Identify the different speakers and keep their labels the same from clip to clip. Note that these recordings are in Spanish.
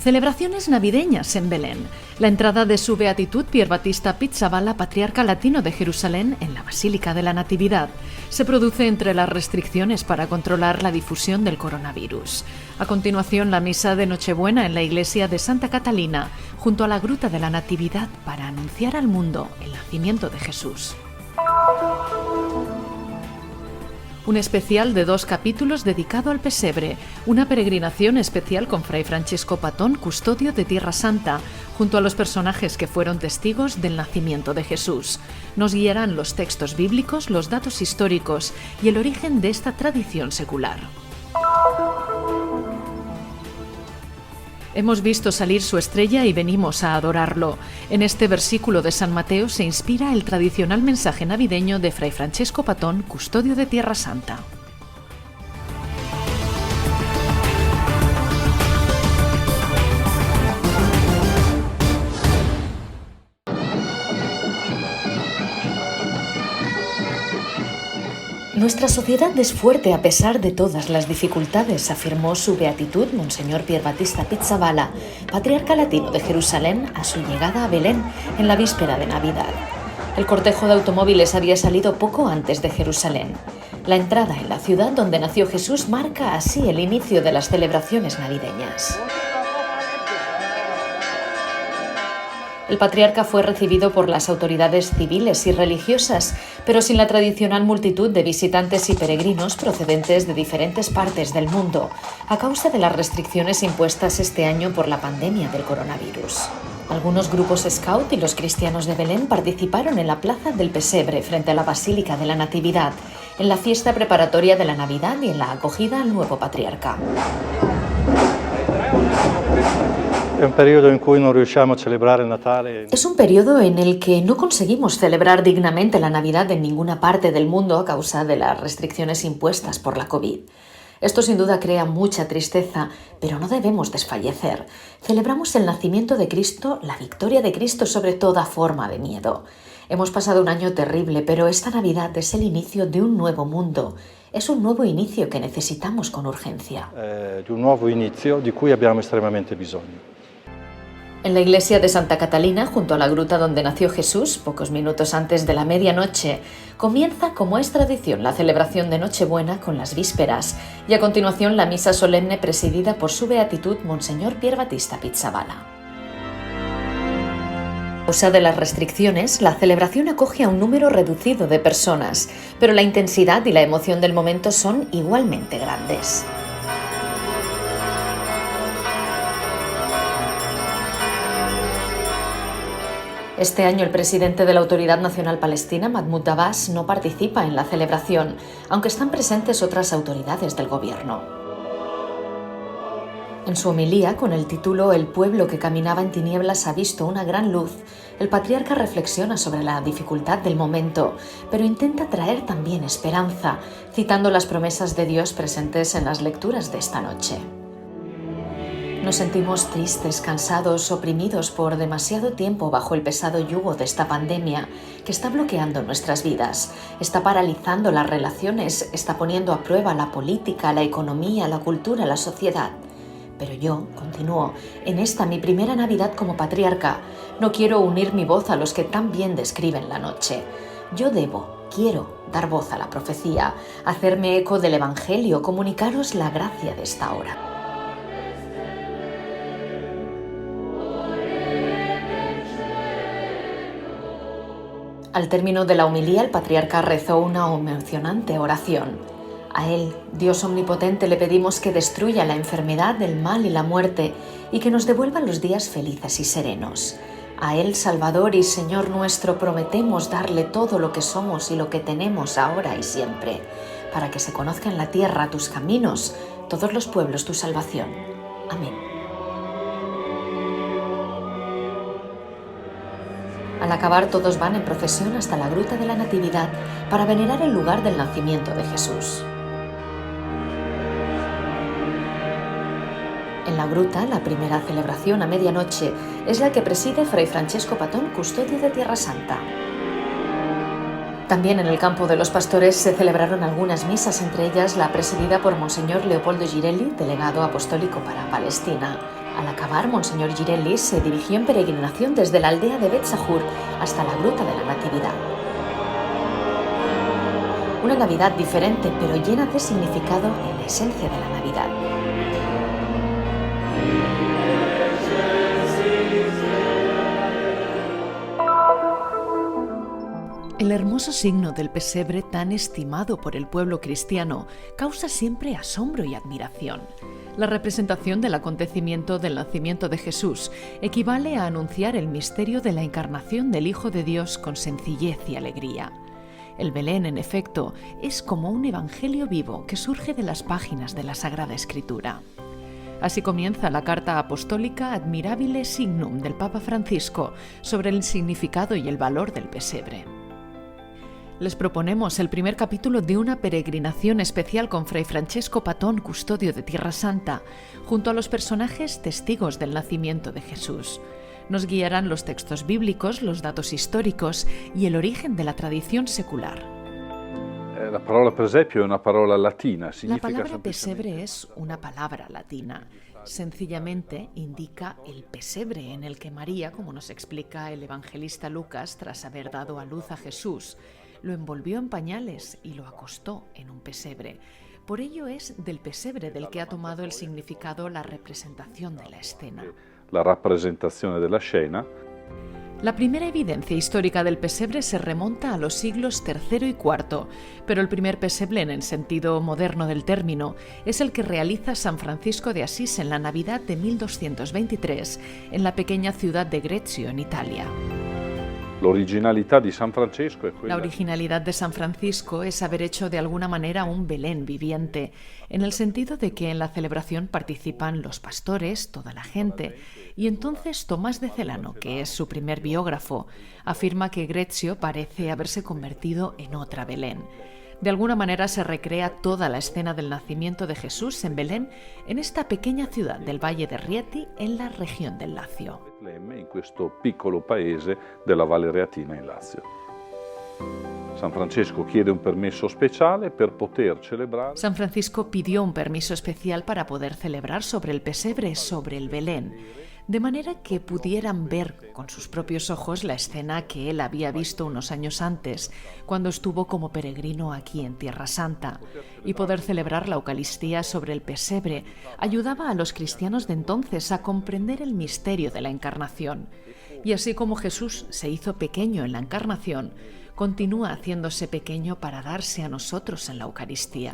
Speaker 1: Celebraciones navideñas en Belén. La entrada de su beatitud Pier Battista Pizzaballa, patriarca latino de Jerusalén, en la Basílica de la Natividad, se produce entre las restricciones para controlar la difusión del coronavirus. A continuación, la misa de Nochebuena en la iglesia de Santa Catalina, junto a la Gruta de la Natividad, para anunciar al mundo el nacimiento de Jesús. Un especial de 2 capítulos dedicado al pesebre, una peregrinación especial con Fray Francesco Patón, custodio de Tierra Santa, junto a los personajes que fueron testigos del nacimiento de Jesús. Nos guiarán los textos bíblicos, los datos históricos y el origen de esta tradición secular. Hemos visto salir su estrella y venimos a adorarlo. En este versículo de San Mateo se inspira el tradicional mensaje navideño de Fray Francesco Patón, custodio de Tierra Santa.
Speaker 2: Nuestra sociedad es fuerte a pesar de todas las dificultades, afirmó su beatitud Monseñor Pier Battista Pizzaballa, patriarca latino de Jerusalén, a su llegada a Belén en la víspera de Navidad. El cortejo de automóviles había salido poco antes de Jerusalén. La entrada en la ciudad donde nació Jesús marca así el inicio de las celebraciones navideñas. El patriarca fue recibido por las autoridades civiles y religiosas, pero sin la tradicional multitud de visitantes y peregrinos procedentes de diferentes partes del mundo, a causa de las restricciones impuestas este año por la pandemia del coronavirus. Algunos grupos scout y los cristianos de Belén participaron en la Plaza del Pesebre frente a la Basílica de la Natividad, en la fiesta preparatoria de la Navidad y en la acogida al nuevo patriarca.
Speaker 3: Es
Speaker 2: un periodo en el que no conseguimos celebrar dignamente la Navidad en ninguna parte del mundo a causa de las restricciones impuestas por la COVID. Esto sin duda crea mucha tristeza, pero no debemos desfallecer. Celebramos el nacimiento de Cristo, la victoria de Cristo sobre toda forma de miedo. Hemos pasado un año terrible, pero esta Navidad es el inicio de un nuevo mundo. Es un nuevo inicio que necesitamos con urgencia.
Speaker 3: De un nuevo inicio di cui abbiamo estremamente bisogno.
Speaker 2: En la iglesia de Santa Catalina, junto a la gruta donde nació Jesús, pocos minutos antes de la medianoche, comienza, como es tradición, la celebración de Nochebuena con las vísperas y a continuación la misa solemne presidida por su beatitud Monseñor Pier Battista Pizzaballa. A causa de las restricciones, la celebración acoge a un número reducido de personas, pero la intensidad y la emoción del momento son igualmente grandes. Este año el presidente de la Autoridad Nacional Palestina, Mahmoud Abbas, no participa en la celebración, aunque están presentes otras autoridades del gobierno. En su homilía, con el título «El pueblo que caminaba en tinieblas ha visto una gran luz», el patriarca reflexiona sobre la dificultad del momento, pero intenta traer también esperanza, citando las promesas de Dios presentes en las lecturas de esta noche. Nos sentimos tristes, cansados, oprimidos por demasiado tiempo bajo el pesado yugo de esta pandemia que está bloqueando nuestras vidas, está paralizando las relaciones, está poniendo a prueba la política, la economía, la cultura, la sociedad. Pero yo, continúo, en esta mi primera Navidad como patriarca, no quiero unir mi voz a los que tan bien describen la noche. Yo quiero dar voz a la profecía, hacerme eco del Evangelio, comunicaros la gracia de esta hora. Al término de la homilía, el patriarca rezó una emocionante oración. A Él, Dios omnipotente, le pedimos que destruya la enfermedad, el mal y la muerte y que nos devuelva los días felices y serenos. A Él, Salvador y Señor nuestro, prometemos darle todo lo que somos y lo que tenemos ahora y siempre, para que se conozca en la tierra tus caminos, todos los pueblos tu salvación. Amén. Al acabar, todos van en procesión hasta la Gruta de la Natividad para venerar el lugar del nacimiento de Jesús. En la gruta, la primera celebración a medianoche es la que preside Fray Francesco Patón, custodio de Tierra Santa. También en el campo de los pastores se celebraron algunas misas, entre ellas la presidida por Monseñor Leopoldo Girelli, delegado apostólico para Palestina. Al acabar, Monseñor Girelli se dirigió en peregrinación desde la aldea de Betzahur hasta la Gruta de la Natividad. Una Navidad diferente, pero llena de significado en la esencia de la Navidad.
Speaker 1: El hermoso signo del pesebre, tan estimado por el pueblo cristiano, causa siempre asombro y admiración. La representación del acontecimiento del nacimiento de Jesús equivale a anunciar el misterio de la encarnación del Hijo de Dios con sencillez y alegría. El Belén, en efecto, es como un evangelio vivo que surge de las páginas de la Sagrada Escritura. Así comienza la carta apostólica Admirabile Signum del Papa Francisco sobre el significado y el valor del pesebre. Les proponemos el primer capítulo de una peregrinación especial con Fray Francesco Patón, custodio de Tierra Santa, junto a los personajes testigos del nacimiento de Jesús. Nos guiarán los textos bíblicos, los datos históricos y el origen de la tradición secular.
Speaker 4: La palabra presepio è una parola latina.
Speaker 1: La palabra pesebre es una palabra latina. Sencillamente indica el pesebre en el que María, como nos explica el evangelista Lucas, tras haber dado a luz a Jesús, lo envolvió en pañales y lo acostó en un pesebre. Por ello es del pesebre del que ha tomado el significado la representación de la escena.
Speaker 4: La rappresentazione della scena.
Speaker 1: La primera evidencia histórica del pesebre se remonta a los siglos III y IV, pero el primer pesebre en el sentido moderno del término es el que realiza San Francisco de Asís en la Navidad de 1223 en la pequeña ciudad de Greccio, en Italia.
Speaker 4: La originalidad de San
Speaker 1: Francisco es haber hecho de alguna manera un Belén viviente, en el sentido de que en la celebración participan los pastores, toda la gente, y entonces Tomás de Celano, que es su primer biógrafo, afirma que Greccio parece haberse convertido en otra Belén. De alguna manera se recrea toda la escena del nacimiento de Jesús en Belén, en esta pequeña ciudad del Valle de Rieti, en la región del Lacio.
Speaker 4: In questo piccolo paese della Valle Reatina in Lazio. San Francisco chiede un permesso speciale per poter celebrare.
Speaker 1: San Francisco pidió un permiso especial para poder celebrar sobre el pesebre, sobre el Belén, de manera que pudieran ver con sus propios ojos la escena que él había visto unos años antes, cuando estuvo como peregrino aquí en Tierra Santa, y poder celebrar la Eucaristía sobre el pesebre ayudaba a los cristianos de entonces a comprender el misterio de la Encarnación. Y así como Jesús se hizo pequeño en la Encarnación, continúa haciéndose pequeño para darse a nosotros en la Eucaristía.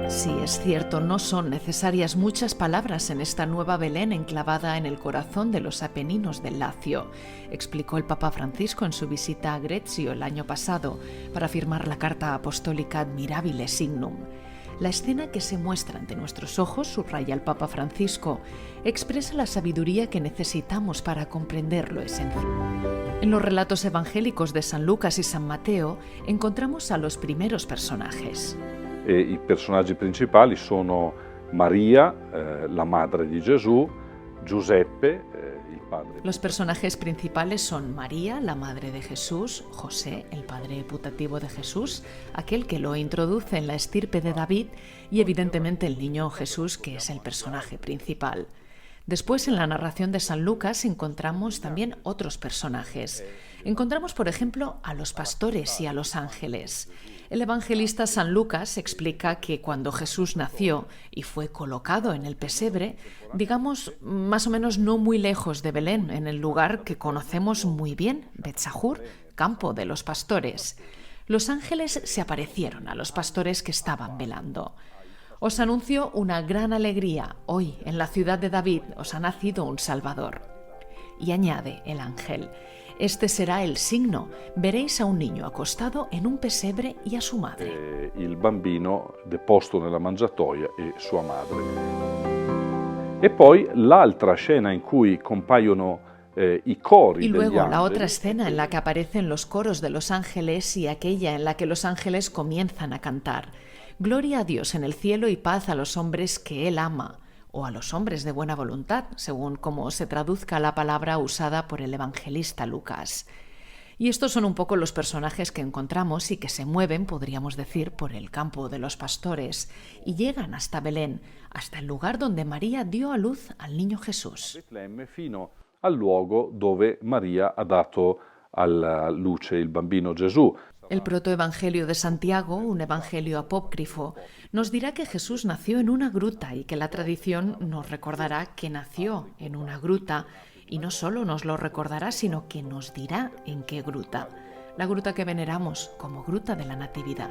Speaker 1: Sí, es cierto, no son necesarias muchas palabras en esta nueva Belén enclavada en el corazón de los Apeninos del Lacio, explicó el Papa Francisco en su visita a Greccio el año pasado para firmar la carta apostólica Admirabile Signum. La escena que se muestra ante nuestros ojos, subraya el Papa Francisco, expresa la sabiduría que necesitamos para comprender lo esencial. En los relatos evangélicos de San Lucas y San Mateo encontramos a los primeros personajes.
Speaker 4: I personaggi principali sono Maria, la madre di Gesù, Giuseppe, il padre.
Speaker 1: Los personajes principales son María, la madre de Jesús, José, el padre putativo de Jesús, aquel que lo introduce en la estirpe de David, y evidentemente el niño Jesús, que es el personaje principal. Después, en la narración de San Lucas, encontramos también otros personajes. Encontramos, por ejemplo, a los pastores y a los ángeles. El evangelista San Lucas explica que cuando Jesús nació y fue colocado en el pesebre, digamos, más o menos no muy lejos de Belén, en el lugar que conocemos muy bien, Betzahur, campo de los pastores, los ángeles se aparecieron a los pastores que estaban velando. Os anuncio una gran alegría. Hoy, en la ciudad de David, os ha nacido un Salvador. Y añade el ángel: este será el signo. Veréis a un niño acostado en un pesebre y a su madre.
Speaker 4: Il bambino deposto nella mangiatoia e sua madre. E poi l'altra scena in cui compaiono i cori.
Speaker 1: Y luego
Speaker 4: degli
Speaker 1: la otra
Speaker 4: angeli.
Speaker 1: escena en la que aparecen los coros de los ángeles y aquella en la que los ángeles comienzan a cantar: Gloria a Dios en el cielo y paz a los hombres que Él ama, o a los hombres de buena voluntad, según como se traduzca la palabra usada por el evangelista Lucas. Y estos son un poco los personajes que encontramos y que se mueven, podríamos decir, por el campo de los pastores y llegan hasta Belén, hasta el lugar donde María dio a luz al niño Jesús.
Speaker 4: Betlemme fino al luogo dove Maria ha dato alla luce il bambino Gesù.
Speaker 1: El protoevangelio de Santiago, un evangelio apócrifo, nos dirá que Jesús nació en una gruta y que la tradición nos recordará que nació en una gruta. Y no solo nos lo recordará, sino que nos dirá en qué gruta. La gruta que veneramos como Gruta de la Natividad.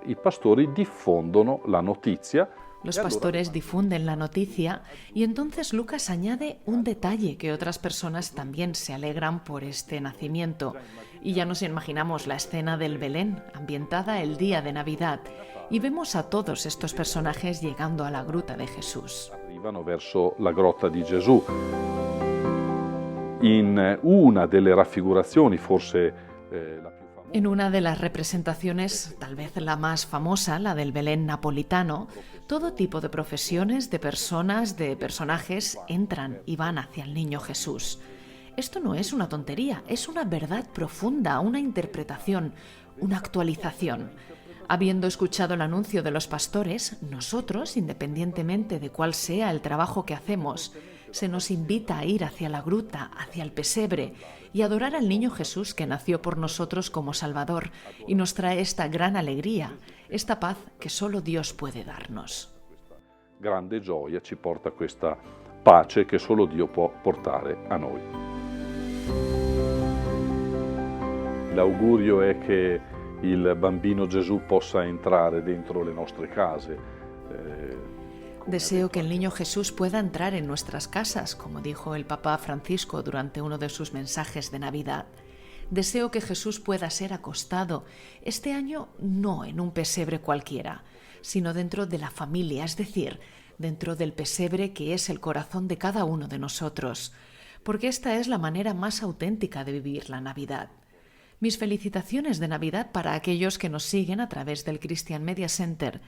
Speaker 4: I pastori diffondono la notizia.
Speaker 1: Los pastores difunden la noticia y entonces Lucas añade un detalle que otras personas también se alegran por este nacimiento. Y ya nos imaginamos la escena del Belén, ambientada el día de Navidad, y vemos a todos estos personajes llegando a la gruta de Jesús.
Speaker 4: Arrivano verso la grotta di Gesù. In una delle raffigurazioni, forse la più famosa.
Speaker 1: En una de las representaciones, tal vez la más famosa, la del Belén napolitano, todo tipo de profesiones, de personas, de personajes entran y van hacia el niño Jesús. Esto no es una tontería, es una verdad profunda, una interpretación, una actualización. Habiendo escuchado el anuncio de los pastores, nosotros, independientemente de cuál sea el trabajo que hacemos, se nos invita a ir hacia la gruta, hacia el pesebre y adorar al niño Jesús que nació por nosotros como Salvador y nos trae esta gran alegría, esta paz que solo Dios puede darnos.
Speaker 4: Grande gioia ci porta questa pace che solo Dio può portare a noi. L'augurio è che il bambino Gesù possa entrare dentro le nostre case.
Speaker 1: Deseo que el niño Jesús pueda entrar en nuestras casas, como dijo el Papa Francisco durante uno de sus mensajes de Navidad. Deseo que Jesús pueda ser acostado, este año no en un pesebre cualquiera, sino dentro de la familia, es decir, dentro del pesebre que es el corazón de cada uno de nosotros, porque esta es la manera más auténtica de vivir la Navidad. Mis felicitaciones de Navidad para aquellos que nos siguen a través del Christian Media Center.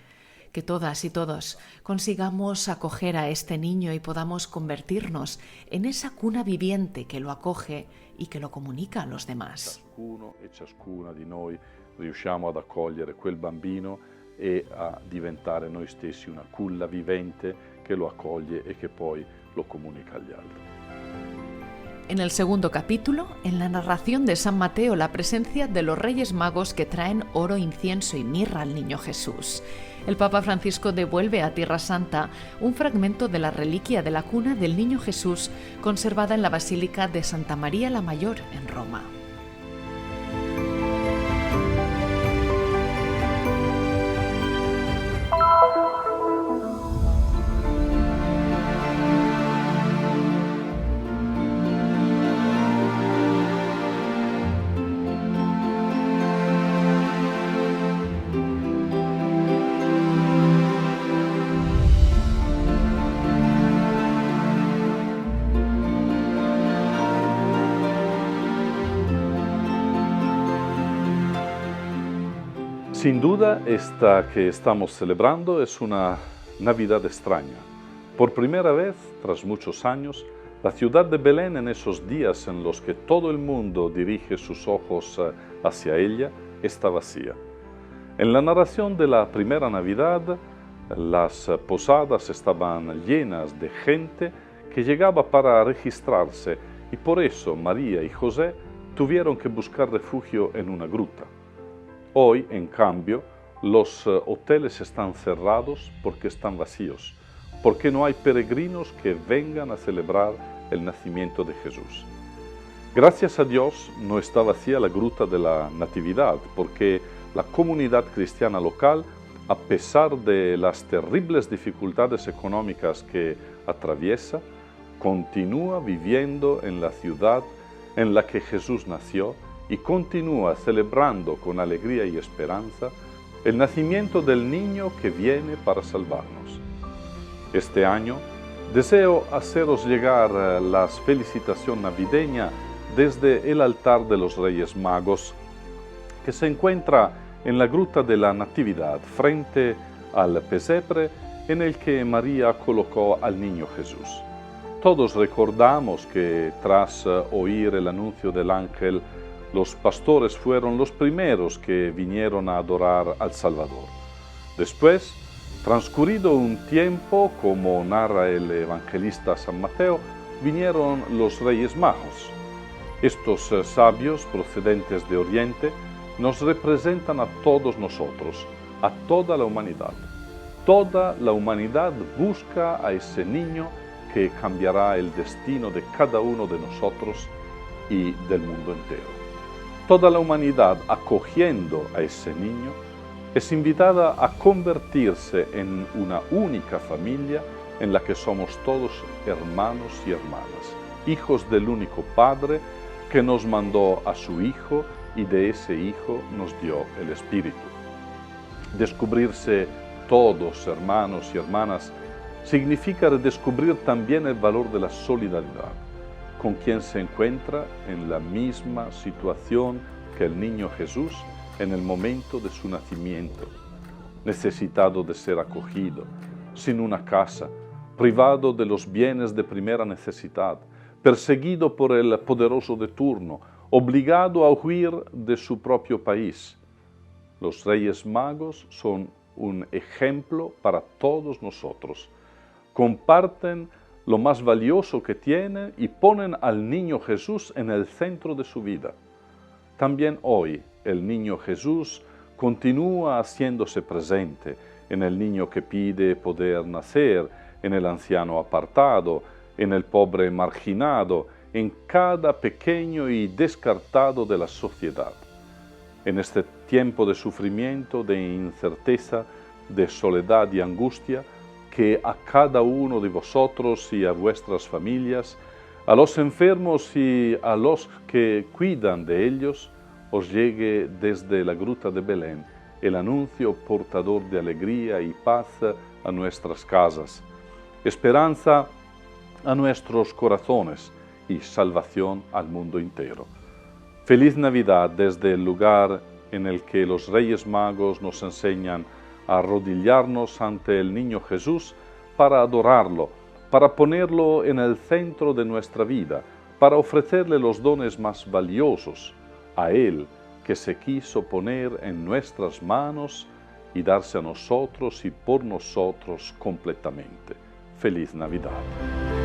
Speaker 1: Que todas y todos consigamos acoger a este niño y podamos convertirnos en esa cuna viviente que lo acoge y que lo comunica a los demás.
Speaker 4: Ciascuno e ciascuna di noi riusciamo ad accogliere quel bambino e a diventare noi stessi una culla vivente che lo accoglie e che poi lo comunica agli altri.
Speaker 1: En el segundo capítulo, en la narración de San Mateo, la presencia de los Reyes Magos que traen oro, incienso y mirra al niño Jesús. El Papa Francisco devuelve a Tierra Santa un fragmento de la reliquia de la cuna del niño Jesús conservada en la Basílica de Santa María la Mayor en Roma.
Speaker 4: Sin duda, esta que estamos celebrando es una Navidad extraña. Por primera vez, tras muchos años, la ciudad de Belén en esos días en los que todo el mundo dirige sus ojos hacia ella, está vacía. En la narración de la primera Navidad, las posadas estaban llenas de gente que llegaba para registrarse y por eso María y José tuvieron que buscar refugio en una gruta. Hoy, en cambio, los hoteles están cerrados porque están vacíos, porque no hay peregrinos que vengan a celebrar el nacimiento de Jesús. Gracias a Dios no está vacía la gruta de la Natividad, porque la comunidad cristiana local, a pesar de las terribles dificultades económicas que atraviesa, continúa viviendo en la ciudad en la que Jesús nació y continúa celebrando con alegría y esperanza el nacimiento del niño que viene para salvarnos. Este año deseo haceros llegar la felicitación navideña desde el altar de los Reyes Magos, que se encuentra en la gruta de la Natividad, frente al pesebre en el que María colocó al niño Jesús. Todos recordamos que tras oír el anuncio del ángel, los pastores fueron los primeros que vinieron a adorar al Salvador. Después, transcurrido un tiempo, como narra el evangelista San Mateo, vinieron los Reyes Magos. Estos sabios procedentes de Oriente nos representan a todos nosotros, a toda la humanidad. Toda la humanidad busca a ese niño que cambiará el destino de cada uno de nosotros y del mundo entero. Toda la humanidad, acogiendo a ese niño, es invitada a convertirse en una única familia en la que somos todos hermanos y hermanas, hijos del único Padre que nos mandó a su Hijo y de ese Hijo nos dio el Espíritu. Descubrirse todos hermanos y hermanas significa redescubrir también el valor de la solidaridad con quien se encuentra en la misma situación que el niño Jesús en el momento de su nacimiento, necesitado de ser acogido, sin una casa, privado de los bienes de primera necesidad, perseguido por el poderoso de turno, obligado a huir de su propio país. Los Reyes Magos son un ejemplo para todos nosotros. Comparten lo más valioso que tienen y ponen al niño Jesús en el centro de su vida. También hoy el niño Jesús continúa haciéndose presente en el niño que pide poder nacer, en el anciano apartado, en el pobre marginado, en cada pequeño y descartado de la sociedad. En este tiempo de sufrimiento, de incerteza, de soledad y angustia, que a cada uno de vosotros y a vuestras familias, a los enfermos y a los que cuidan de ellos, os llegue desde la gruta de Belén el anuncio portador de alegría y paz a nuestras casas, esperanza a nuestros corazones y salvación al mundo entero. Feliz Navidad desde el lugar en el que los Reyes Magos nos enseñan a arrodillarnos ante el niño Jesús para adorarlo, para ponerlo en el centro de nuestra vida, para ofrecerle los dones más valiosos, a Él que se quiso poner en nuestras manos y darse a nosotros y por nosotros completamente. Feliz Navidad.